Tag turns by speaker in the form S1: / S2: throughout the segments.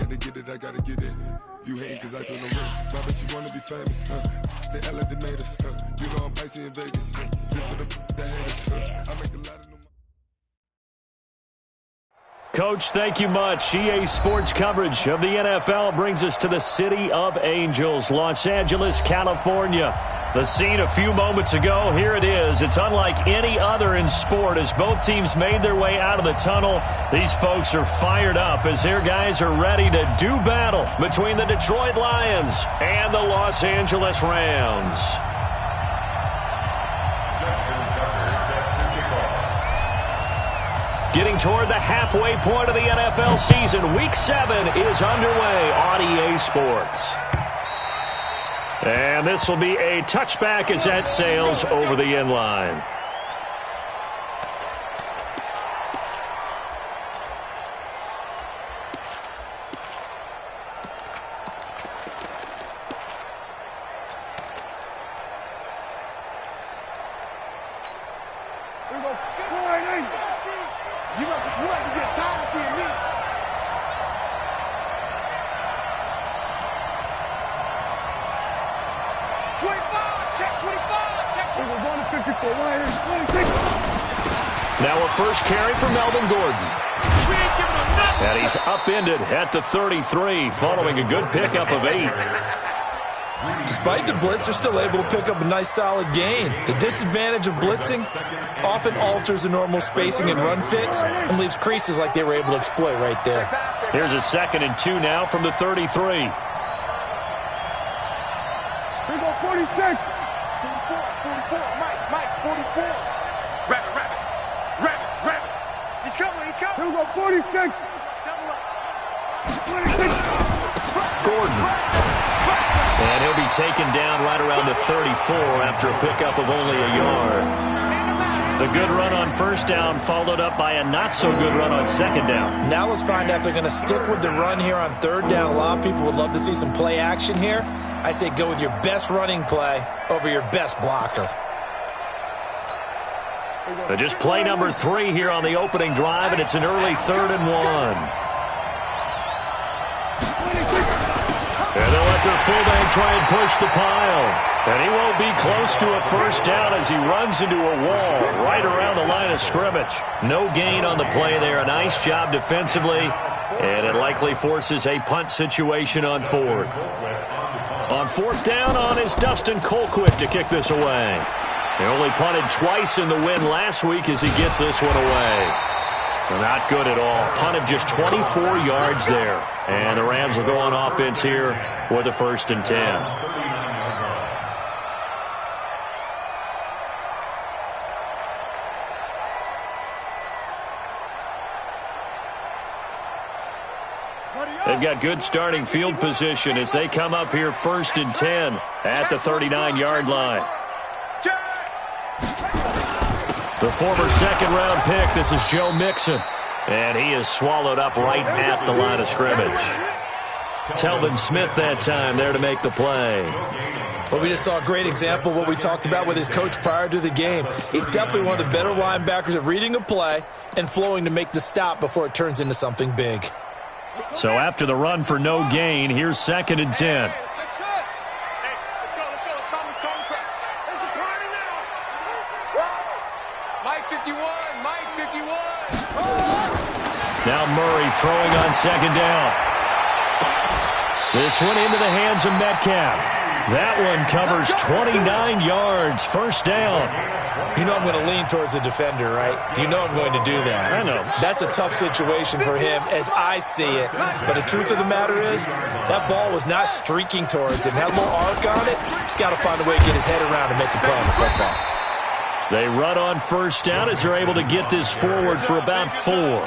S1: gotta get it, I gotta get it. You hating cause I told no race. My bitch, you wanna be famous, They act like they made us, You know I'm icy in Vegas, Just for the that hate us, I make a lot of new.
S2: Coach, thank you much. EA Sports coverage of the NFL brings us to the City of Angels, Los Angeles, California. The scene a few moments ago, here it is. It's unlike any other in sport as both teams made their way out of the tunnel. These folks are fired up as their guys are ready to do battle between the Detroit Lions and the Los Angeles Rams. Getting toward the halfway point of the NFL season, Week 7 is underway on EA Sports. And this will be a touchback as that sails over the end line. Now a first carry for Melvin Gordon. And he's upended at the 33, following a good pickup of 8.
S3: Despite the blitz, they're still able to pick up a nice solid gain. The disadvantage of blitzing often alters the normal spacing and run fits and leaves creases like they were able to exploit right there.
S2: Here's a 2nd and 2 now from the 33.
S4: Here we go, 46. 44, Mike, 44. Rabbit. He's coming. Here we go, 46.
S2: Gordon. And he'll be taken down right around the 34 after a pickup of only a yard. The good run on first down followed up by a not-so-good run on second down.
S3: Now let's find out if they're going to stick with the run here on third down. A lot of people would love to see some play action here. I say go with your best running play over your best blocker.
S2: Just play number 3 here on the opening drive, and it's an early 3rd and 1. And they'll let their fullback try and push the pile. And he won't be close to a first down as he runs into a wall right around the line of scrimmage. No gain on the play there. A nice job defensively, and it likely forces a punt situation on 4th. On 4th down is Dustin Colquitt to kick this away. They only punted twice in the win last week as he gets this one away. Not good at all. Punt of just 24 yards there. And the Rams will go on offense here with a 1st and 10. They've got good starting field position as they come up here 1st and 10 at the 39-yard line. The former 2nd-round pick, this is Joe Mixon. And he is swallowed up right at the line of scrimmage. Telvin Smith that time there to make the play.
S3: Well, we just saw a great example of what we talked about with his coach prior to the game. He's definitely one of the better linebackers at reading a play and flowing to make the stop before it turns into something big.
S2: So after the run for no gain, here's 2nd and 10. Now Murray throwing on 2nd down. This one into the hands of Metcalf. That one covers 29 yards, 1st down.
S3: You know I'm going to lean towards the defender, right? You know I'm going to do that.
S2: I know.
S3: That's a tough situation for him as I see it. But the truth of the matter is, that ball was not streaking towards him. Had a little arc on it. He's got to find a way to get his head around and make the play on the football.
S2: They run on 1st down as they're able to get this forward for about 4.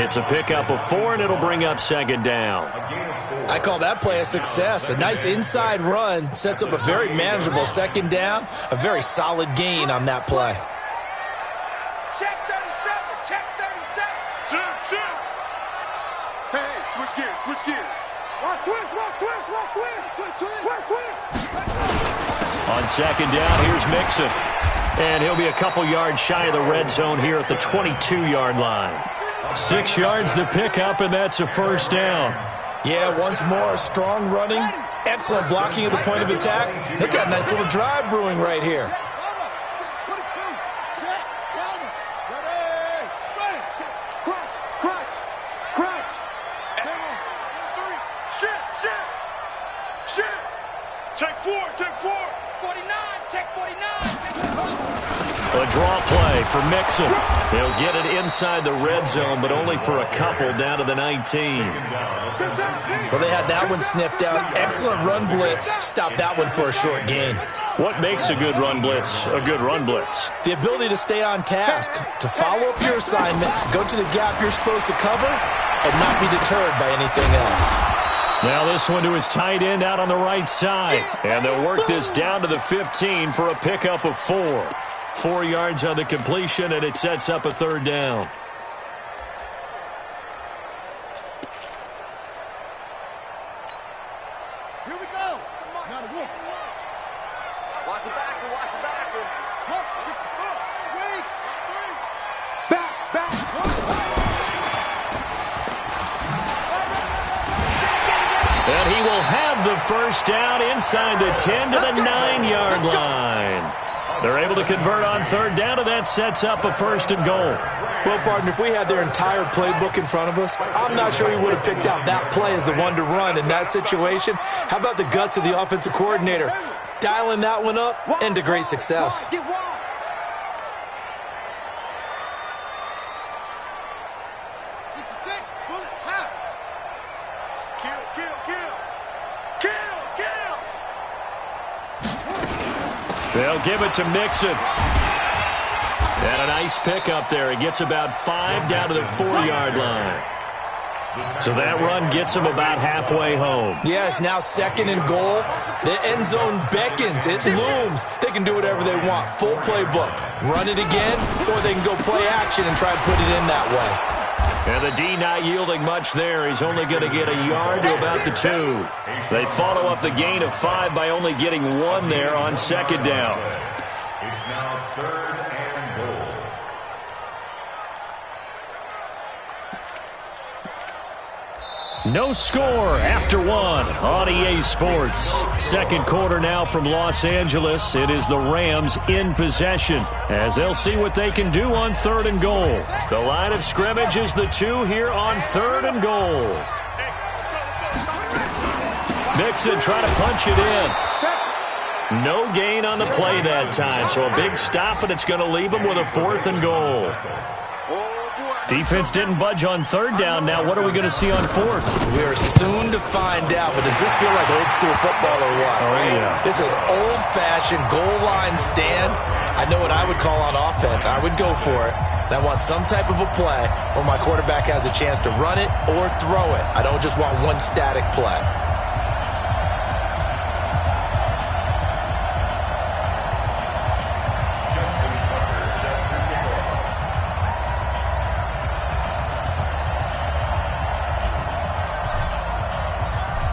S2: It's a pickup of 4, and it'll bring up 2nd down.
S3: I call that play a success. A nice inside run sets up a very manageable 2nd down. A very solid gain on that play.
S4: Check 37. Shoot. Hey, switch gears. Watch twist.
S2: On 2nd down, here's Mixon. And he'll be a couple yards shy of the red zone here at the 22-yard line. 6 yards the pickup, and that's a 1st down.
S3: Yeah, once more, strong running, excellent blocking at the point of attack. They've got a nice little drive brewing right here.
S2: A draw play for Mixon. He'll get it inside the red zone, but only for a couple down to the 19.
S3: Well, they had that one sniffed out. Excellent run blitz. Stop that one for a short gain.
S2: What makes a good run blitz a good run blitz?
S3: The ability to stay on task, to follow up your assignment, go to the gap you're supposed to cover, and not be deterred by anything else.
S2: Now this one to his tight end out on the right side. And they'll work this down to the 15 for a pickup of 4. 4 yards on the completion, and it sets up a third down.
S4: Here we go. Now the wolf. Watch the back. Watch the back. Back.
S2: And he will have the first down inside the 10 to the 9-yard line. They're able to convert on third down, and that sets up a first and goal.
S3: Well, partner, if we had their entire playbook in front of us, I'm not sure we would have picked out that play as the one to run in that situation. How about the guts of the offensive coordinator? Dialing that one up into great success.
S4: Get wide. 66, bullet, half. Kill.
S2: They'll give it to Mixon. And a nice pickup there. He gets about 5 down to the 4-yard line. So that run gets him about halfway home.
S3: Yes, now second and goal. The end zone beckons. It looms. They can do whatever they want. Full playbook. Run it again, or they can go play action and try and put it in that way.
S2: And the D not yielding much there. He's only going to get a yard to about the 2. They follow up the gain of 5 by only getting 1 there on second down.
S5: It's now third and goal.
S2: No score after 1 on EA Sports. Second quarter now from Los Angeles. It is the Rams in possession as they'll see what they can do on third and goal. The line of scrimmage is the 2 here on third and goal. Mixon trying to punch it in. No gain on the play that time, so a big stop, and it's going to leave him with a 4th and goal. Defense didn't budge on third down. Now what are we going to see on 4th?
S3: We are soon to find out, but does this feel like old school football or what?
S2: Oh, yeah.
S3: This is an old-fashioned goal line stand. I know what I would call on offense. I would go for it. And I want some type of a play where my quarterback has a chance to run it or throw it. I don't just want one static play.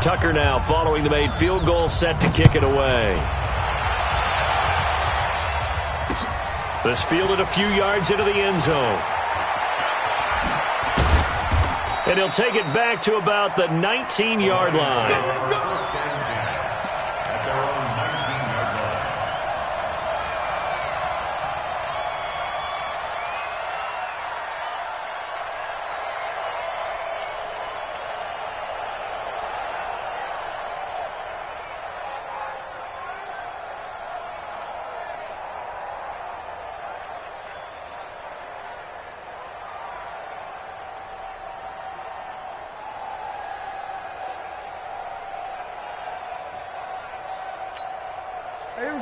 S2: Tucker now following the made field goal, set to kick it away. This fielded a few yards into the end zone. And he'll take it back to about the 19-yard line.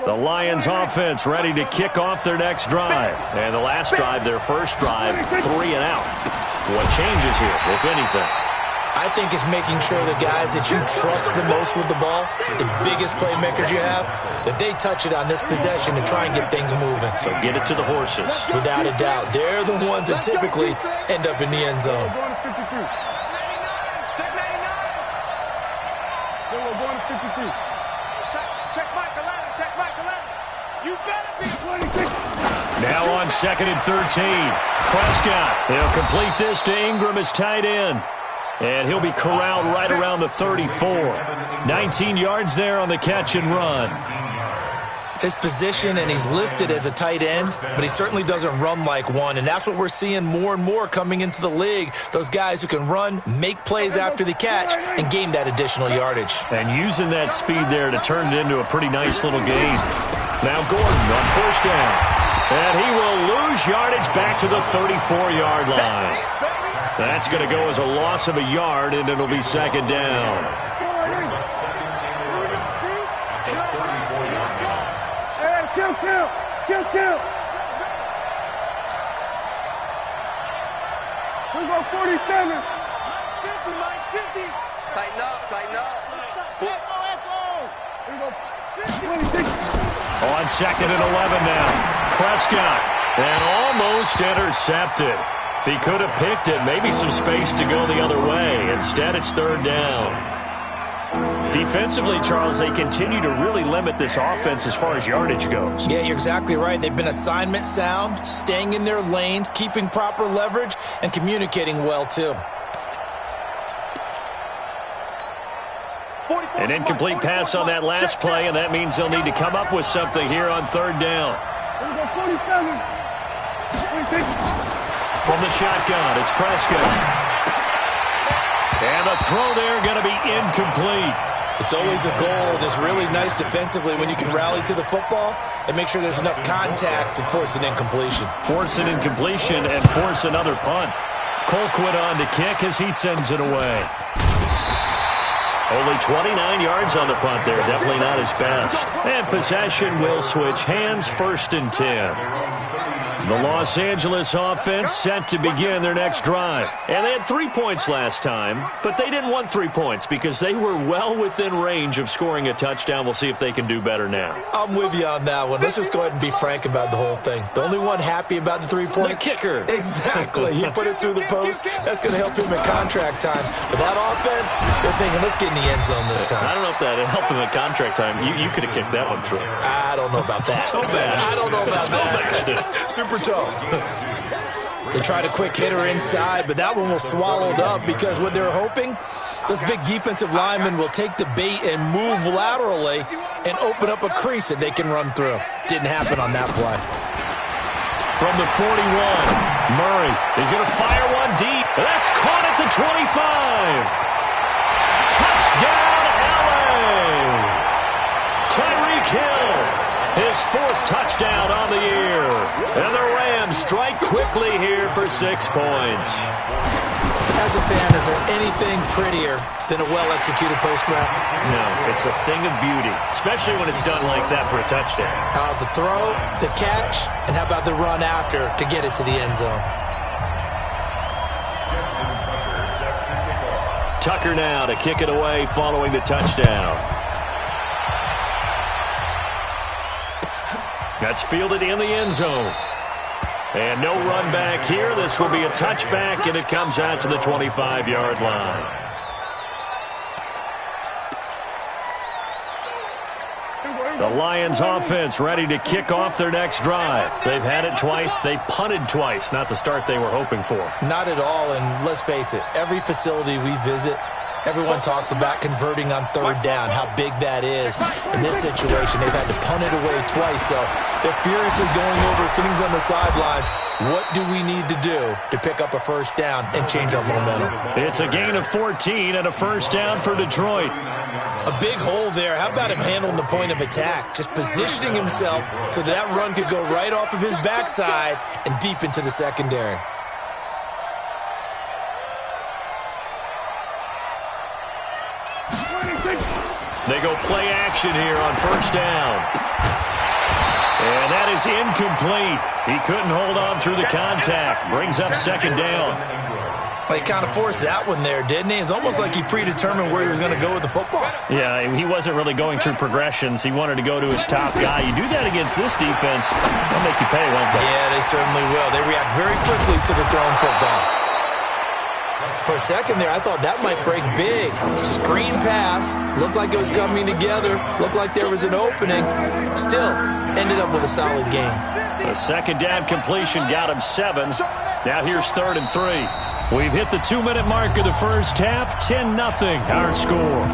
S2: The Lions offense ready to kick off their next drive. And the last drive, their first drive, 3 and out. What changes here, if anything?
S3: I think it's making sure the guys that you trust the most with the ball, the biggest playmakers you have, that they touch it on this possession to try and get things moving.
S2: So get it to the horses.
S3: Without a doubt. They're the ones that typically end up in the end zone.
S4: Check 99. Then we're going to 53. Check Mike 11. Check Mike 11. You better be 26.
S2: Now on 2nd and 13. Prescott. They'll complete this to Ingram as tight end. And he'll be corralled right around the 34. 19 yards there on the catch and run.
S3: His position, and he's listed as a tight end, but he certainly doesn't run like one, and that's what we're seeing more and more coming into the league. Those guys who can run, make plays after the catch, and gain that additional yardage.
S2: And using that speed there to turn it into a pretty nice little gain. Now Gordon on first down. And he will lose yardage back to the 34-yard line. That's going to go as a loss of a yard, and it'll be second down.
S4: Kill. We go 47. Mine's 50. Tighten up. We go 26.
S2: On second and 11 now. Prescott. And almost intercepted. If he could have picked it, maybe some space to go the other way. Instead, it's third down. Defensively, Charles, they continue to really limit this offense as far as yardage goes.
S3: Yeah, you're exactly right. They've been assignment sound, staying in their lanes, keeping proper leverage, and communicating well, too.
S2: An incomplete pass on that last play, and that means they'll need to come up with something here on third down. From the shotgun, it's Prescott. And the throw there going to be incomplete.
S3: It's always a goal, and it's really nice defensively when you can rally to the football and make sure there's enough contact to force an incompletion.
S2: Force an incompletion and force another punt. Colquitt on to kick as he sends it away. Only 29 yards on the punt there. Definitely not his best. And possession will switch hands, first and 10. The Los Angeles offense set to begin their next drive. And they had 3 points last time, but they didn't want 3 points because they were well within range of scoring a touchdown. We'll see if they can do better now.
S3: I'm with you on that one. Let's just go ahead and be frank about the whole thing. The only one happy about the 3-point?
S2: The kicker.
S3: Exactly. He put it through the post. That's going to help him at contract time. But that offense, they're thinking, let's get in the end zone this time.
S2: I don't know if that helped him at contract time. You could have kicked that one through.
S3: I don't know about that. I don't know about that. Super tough. They tried a quick hitter inside, but that one was swallowed up because what they're hoping, this big defensive lineman will take the bait and move laterally and open up a crease that they can run through. Didn't happen on that play.
S2: From the 41, Murray is going to fire one deep. That's caught at the 25. Touchdown, LA! Tyreek Hill, his 4th touchdown on the year. And the Rams strike quickly here for 6 points.
S3: As a fan, is there anything prettier than a well-executed post route?
S2: No, it's a thing of beauty, especially when it's done like that for a touchdown.
S3: The throw, the catch, and how about the run after to get it to the end zone?
S2: Tucker now to kick it away following the touchdown. That's fielded in the end zone. And no run back here. This will be a touchback, and it comes out to the 25-yard line. The Lions offense ready to kick off their next drive. They've had it twice. They've punted twice. Not the start they were hoping for.
S3: Not at all, and let's face it, every facility we visit, everyone talks about converting on third down, how big that is. In this situation, they've had to punt it away twice, so they're furiously going over things on the sidelines. What do we need to do to pick up a first down and change our momentum?
S2: It's a gain of 14 and a first down for Detroit.
S3: A big hole there. How about him handling the point of attack? Just positioning himself so that run could go right off of his backside and deep into the secondary.
S2: They go play action here on first down. And that is incomplete. He couldn't hold on through the contact. Brings up second down.
S3: Well, he kind of forced that one there, didn't he? It's almost like he predetermined where he was going to go with the football.
S2: Yeah, he wasn't really going through progressions. He wanted to go to his top guy. You do that against this defense, they'll make you pay, won't they?
S3: Yeah, they certainly will. They react very quickly to the thrown football. For a second there, I thought that might break big. Screen pass. Looked like it was coming together. Looked like there was an opening. Still, ended up with a solid game.
S2: A second down completion got him 7. Now here's 3rd and 3. We've hit the 2-minute mark of the first half. 10-0 our score.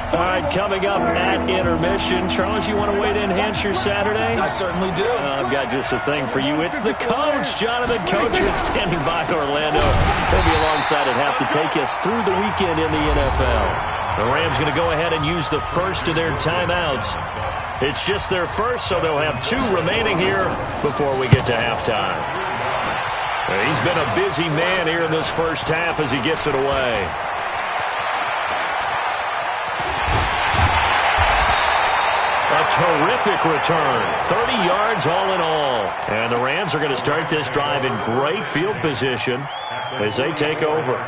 S2: All right, coming up at intermission. Charles, you want to wait to enhance your Saturday?
S3: I certainly do.
S2: I've got just a thing for you. It's the coach, Jonathan Coachman, standing by Orlando. He'll be alongside at half to take us through the weekend in the NFL. The Rams going to go ahead and use the first of their timeouts. It's just their first, so they'll have 2 remaining here before we get to halftime. He's been a busy man here in this first half as he gets it away. A terrific return. 30 yards all in all. And the Rams are going to start this drive in great field position as they take over.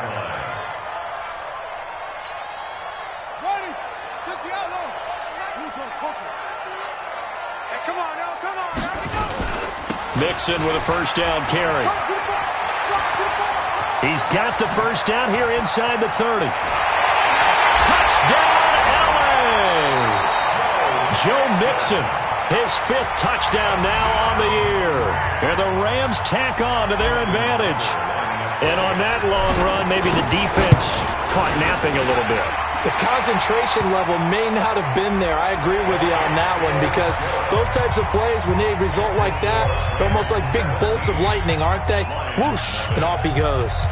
S2: Mixon with a first down carry. He's got the first down here inside the 30. Touchdown, LA! Joe Mixon, his 5th touchdown now on the year. And the Rams tack on to their advantage. And on that long run, maybe the defense caught napping a little bit.
S3: The concentration level may not have been there. I agree with you on that one because those types of plays, when they result like that, they're almost like big bolts of lightning, aren't they? Whoosh, and off he goes.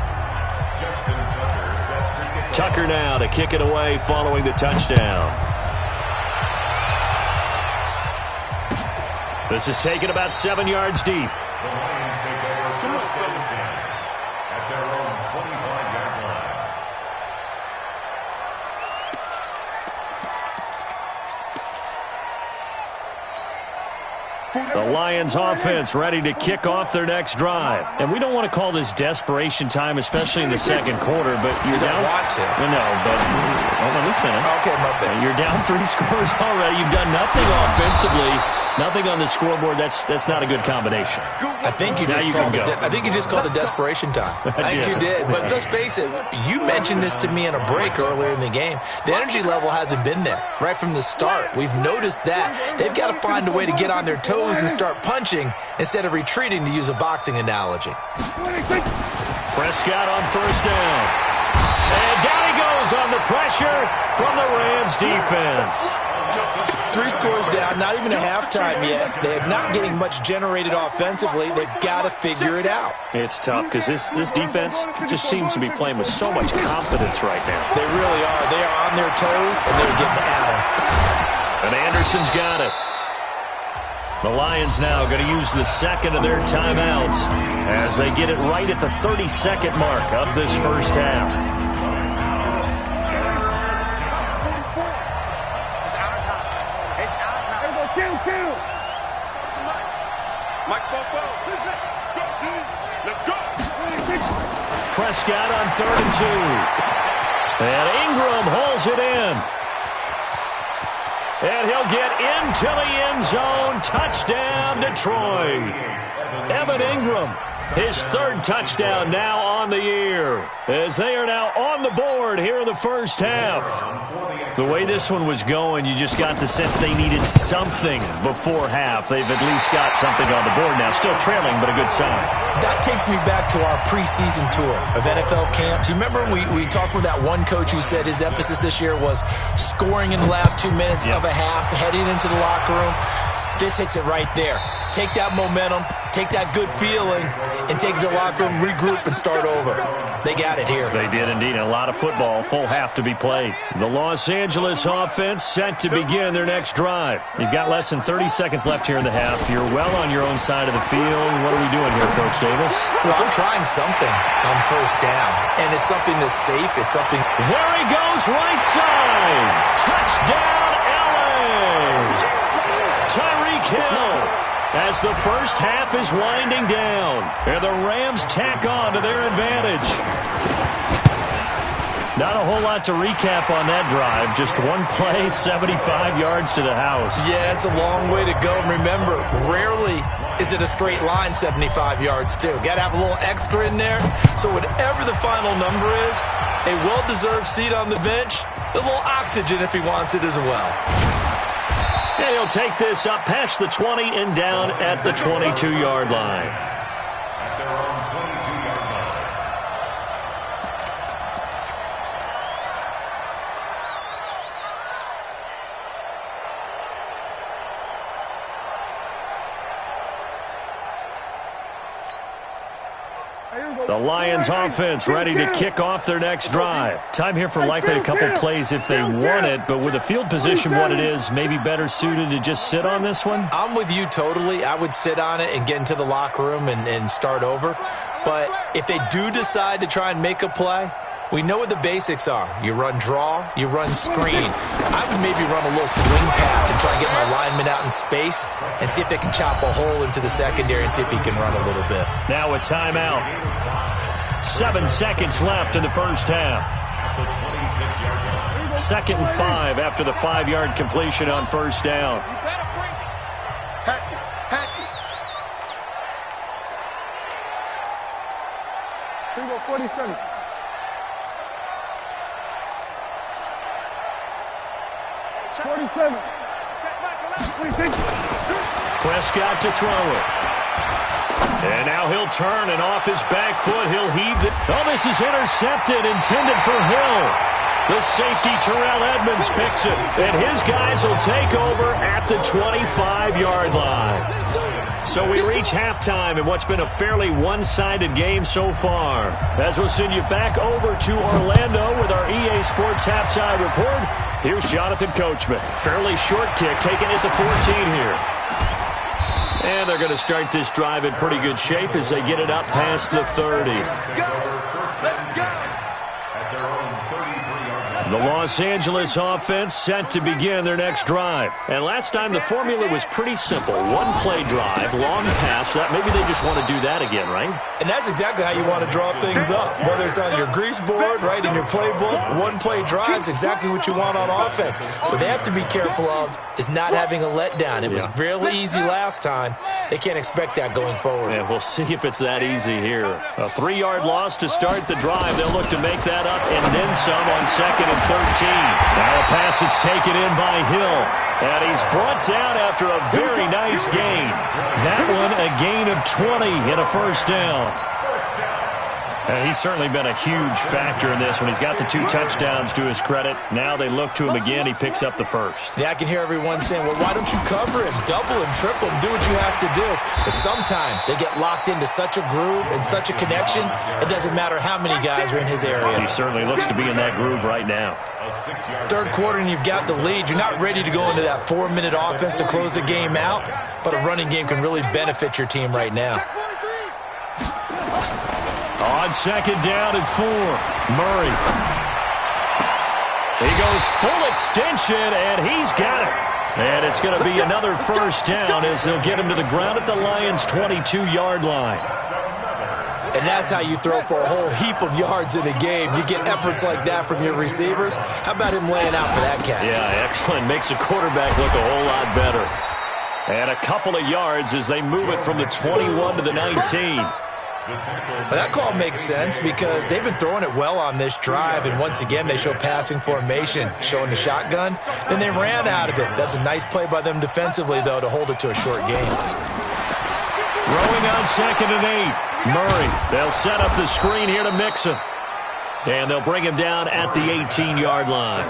S2: Tucker now to kick it away following the touchdown. This is taken about 7 yards deep.
S5: The Lions take over first down and 10 at their own 25-yard line.
S2: The Lions offense ready to kick off their next drive. And we don't want to call this desperation time, especially in the second quarter, but you're down.
S3: You want to.
S2: No, but let me finish.
S3: Okay, my bad.
S2: You're down 3 scores already. You've done nothing offensively. Nothing on the scoreboard. That's not a good combination.
S3: I think you just called it desperation time. I think you did. But let's face it, you mentioned this to me in a break earlier in the game. The energy level hasn't been there right from the start. We've noticed that. They've got to find a way to get on their toes and start punching instead of retreating, to use a boxing analogy.
S2: Prescott on first down. And down he goes on the pressure from the Rams defense.
S3: 3 scores down, not even a halftime yet. They're not getting much generated offensively. They've got to figure it out.
S2: It's tough because this defense just seems to be playing with so much confidence right now.
S3: They really are. They are on their toes, and they're getting at them.
S2: And Anderson's got it. The Lions now going to use the second of their timeouts as they get it right at the 32nd mark of this first half. Prescott on 3rd and 2. And Ingram holds it in. And he'll get into the end zone. Touchdown, Detroit. Evan Ingram, his 3rd touchdown now on the year, as they are now on the board here in the first half. The way this one was going, you just got the sense they needed something before half. They've at least got something on the board now. Still trailing, but a good sign.
S3: That takes me back to our preseason tour of NFL camps. You remember we talked with that one coach who said his emphasis this year was scoring in the last 2 minutes of a half, heading into the locker room. This hits it right there. Take that momentum, take that good feeling, and take it to the locker room, regroup, and start over. They got it here.
S2: They did indeed. A lot of football, full half to be played. The Los Angeles offense set to begin their next drive. You've got less than 30 seconds left here in the half. You're well on your own side of the field. What are we doing here, Coach Davis?
S3: Well, I'm trying something on first down, and it's something that's safe. It's something.
S2: There he goes, right side. Touchdown, LA. Tyreek Hill, as the first half is winding down, and the Rams tack on to their advantage. Not a whole lot to recap on that drive. Just one play, 75 yards to the house.
S3: Yeah, it's a long way to go. And remember, rarely is it a straight line 75 yards, too. Got to have a little extra in there. So whatever the final number is, a well-deserved seat on the bench, a little oxygen if he wants it as well.
S2: And he'll take this up past the 20 and down at the 22-yard line.
S5: At their own 20
S2: The Lions offense ready to kick off their next drive. Time here for likely a couple plays if they want it, but with the field position what it is, maybe better suited to just sit on this one?
S3: I'm with you totally. I would sit on it and get into the locker room and start over. But if they do decide to try and make a play, we know what the basics are. You run draw, you run screen. I would maybe run a little swing pass and try and get my lineman out in space and see if they can chop a hole into the secondary and see if he can run a little bit.
S2: Now a timeout. 7 seconds left in the first half. 2nd and 5 after the 5-yard completion on first down.
S4: Hatchet. 47.
S2: Prescott to throw it. And now he'll turn, and off his back foot, he'll heave it. Oh, this is intercepted, intended for Hill. The safety, Terrell Edmonds, picks it. And his guys will take over at the 25-yard line. So we reach halftime in what's been a fairly one-sided game so far. As we'll send you back over to Orlando with our EA Sports Halftime Report, here's Jonathan Coachman. Fairly short kick taken at the 14 here. And they're going to start this drive in pretty good shape as they get it up past the 30. The Los Angeles offense set to begin their next drive. And last time the formula was pretty simple. One-play drive, long pass. Maybe they just want to do that again, right?
S3: And that's exactly how you want to draw things up. Whether it's on your grease board, right, in your playbook, one-play drive is exactly what you want on offense. What they have to be careful of is not having a letdown. It was really easy last time. They can't expect that going forward.
S2: And we'll see if it's that easy here. A 3-yard loss to start the drive. They'll look to make that up and then some on 2nd and 13. Now a pass that's taken in by Hill. And he's brought down after a very nice gain. That one a gain of 20 and a first down. And he's certainly been a huge factor in this one. He's got the 2 touchdowns to his credit. Now they look to him again. He picks up the first.
S3: Yeah, I can hear everyone saying, well, why don't you cover him? Double him, triple him, do what you have to do. But sometimes they get locked into such a groove and such a connection, it doesn't matter how many guys are in his area.
S2: He certainly looks to be in that groove right now.
S3: Third quarter and you've got the lead. You're not ready to go into that 4-minute offense to close the game out, but a running game can really benefit your team right now.
S2: On 2nd down and 4, Murray. He goes full extension, and he's got it. And it's going to be another first down as they'll get him to the ground at the Lions' 22-yard line.
S3: And that's how you throw for a whole heap of yards in a game. You get efforts like that from your receivers. How about him laying out for that catch?
S2: Yeah, excellent. Makes the quarterback look a whole lot better. And a couple of yards as they move it from the 21 to the 19.
S3: Well, that call makes sense because they've been throwing it well on this drive, and once again they show passing formation, showing the shotgun. Then they ran out of it. That's a nice play by them defensively, though, to hold it to a short game.
S2: Throwing on 2nd and 8, Murray. They'll set up the screen here to Mixon. And they'll bring him down at the 18-yard line.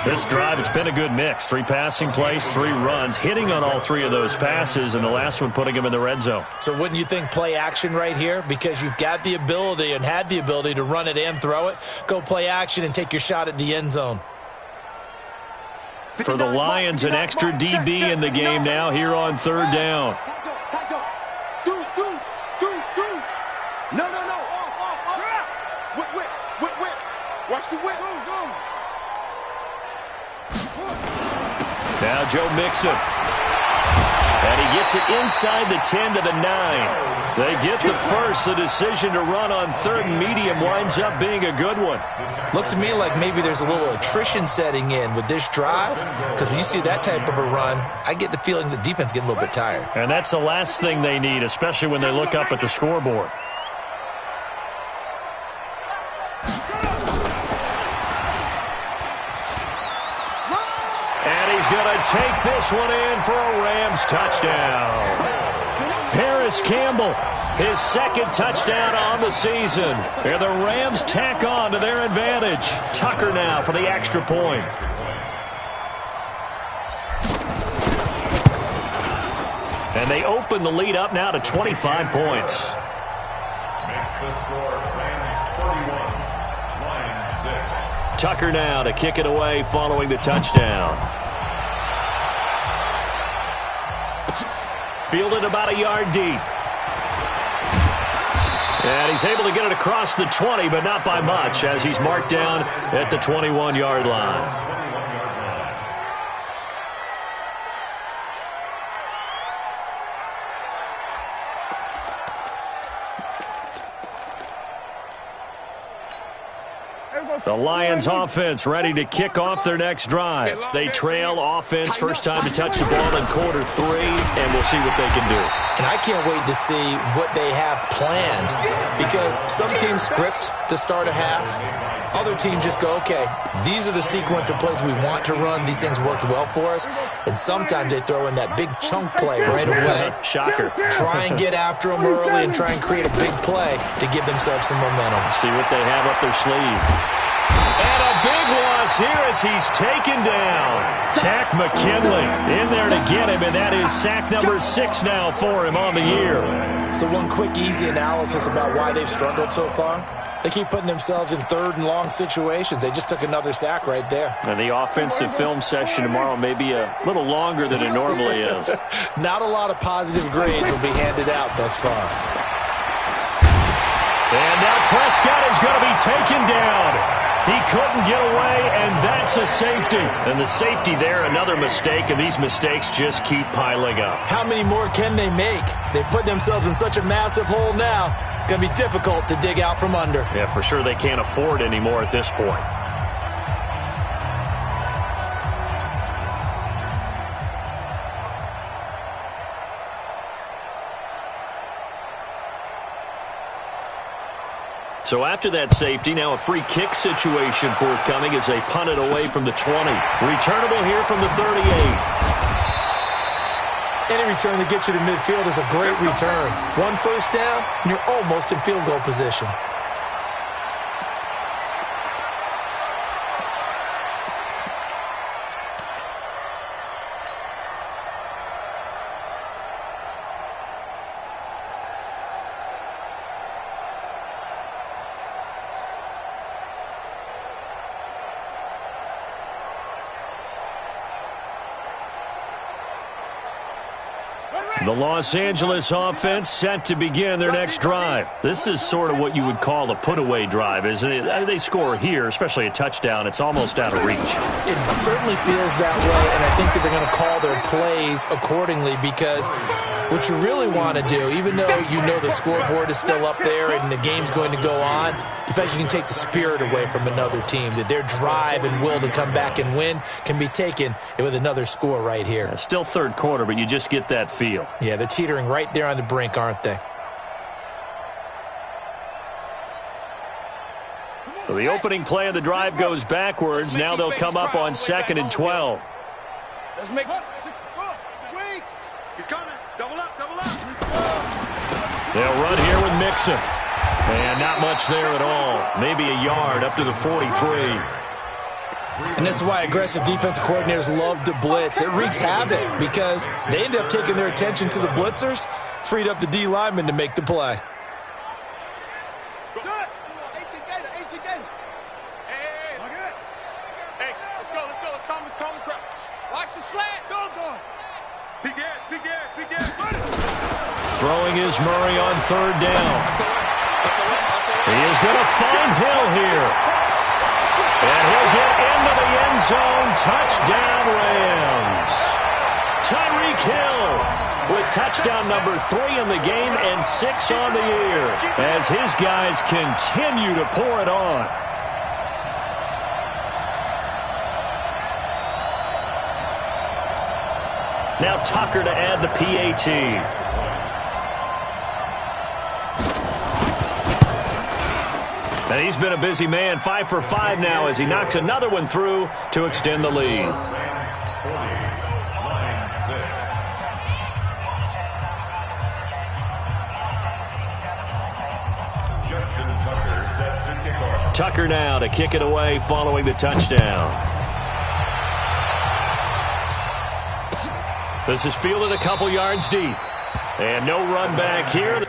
S2: This drive, it's been a good mix. 3 passing plays, 3 runs, hitting on all 3 of those passes, and the last one putting him in the red zone.
S3: So wouldn't you think play action right here? Because you've got the ability and had the ability to run it and throw it. Go play action and take your shot at the end zone.
S2: For the Lions, an extra DB in the game now here on 3rd down.
S4: Watch the whip.
S2: Now Joe Mixon. And he gets it inside the 10 to the 9. They get the first. The decision to run on 3rd and medium winds up being a good one.
S3: Looks to me like maybe there's a little attrition setting in with this drive, because when you see that type of a run, I get the feeling the defense getting a little bit tired.
S2: And that's the last thing they need, especially when they look up at the scoreboard. Going to take this one in for a Rams touchdown. Paris Campbell, his 2nd touchdown on the season. And the Rams tack on to their advantage. Tucker now for the extra point. And they open the lead up now to 25 points.
S5: The score, Rams 41, Lions 6.
S2: Tucker now to kick it away following the touchdown. Fielded about a yard deep. And he's able to get it across the 20, but not by much, as he's marked down at the 21-yard line. The Lions offense ready to kick off their next drive. They trail offense, first time to touch the ball in quarter 3, and we'll see what they can do.
S3: And I can't wait to see what they have planned, because some teams script to start a half. Other teams just go, okay, these are the sequence of plays we want to run. These things worked well for us. And sometimes they throw in that big chunk play right away.
S2: Shocker.
S3: Try and get after them early and try and create a big play to give themselves some momentum.
S2: See what they have up their sleeve. And a big loss here as he's taken down. Tack McKinley in there to get him, and that is sack number 6 now for him on the year.
S3: So one quick, easy analysis about why they've struggled so far. They keep putting themselves in third and long situations. They just took another sack right there.
S2: And the offensive film session tomorrow may be a little longer than it normally is.
S3: Not a lot of positive grades will be handed out thus far.
S2: And now Prescott is going to be taken down. He couldn't get away, and that's a safety. And the safety there, another mistake, and these mistakes just keep piling up.
S3: How many more can they make? They put themselves in such a massive hole now. Going to be difficult to dig out from under.
S2: Yeah, for sure they can't afford any more at this point. So after that safety, now a free kick situation forthcoming as they punt it away from the 20. Returnable here from the 38.
S3: Any return that gets you to midfield is a great return. One first down, and you're almost in field goal position.
S2: The Los Angeles offense set to begin their next drive. This is sort of what you would call a put-away drive, isn't it? They score here, especially a touchdown. It's almost out of reach.
S3: It certainly feels that way, and I think that they're going to call their plays accordingly, because what you really want to do, even though you know the scoreboard is still up there and the game's going to go on, in fact, you can take the spirit away from another team, that their drive and will to come back and win can be taken with another score right here.
S2: Still third quarter, but you just get that feel.
S3: Yeah, they're teetering right there on the brink, aren't they?
S2: So the opening play of the drive goes backwards. Now they'll come up on 2nd and 12.
S4: Let's make it. He's coming. Double up, double up.
S2: They'll run here with Mixon. And not much there at all. Maybe a yard up to the 43.
S3: And this is why aggressive defensive coordinators love to blitz. It wreaks havoc because they end up taking their attention to the blitzers, freed up the D lineman to make the play.
S4: Hey, let's go. Let's calm the crowd. Watch the slant. Go. Big Ed.
S2: Throwing is Murray on 3rd down. He is going to find Hill here. And he'll get into the end zone. Touchdown, Rams. Tyreek Hill with touchdown number 3 in the game and 6 on the year as his guys continue to pour it on. Now Tucker to add the PAT. And he's been a busy man, 5 for 5 now as he knocks another one through to extend the lead. Tucker now to kick it away following the touchdown. This is fielded a couple yards deep. And no run back here.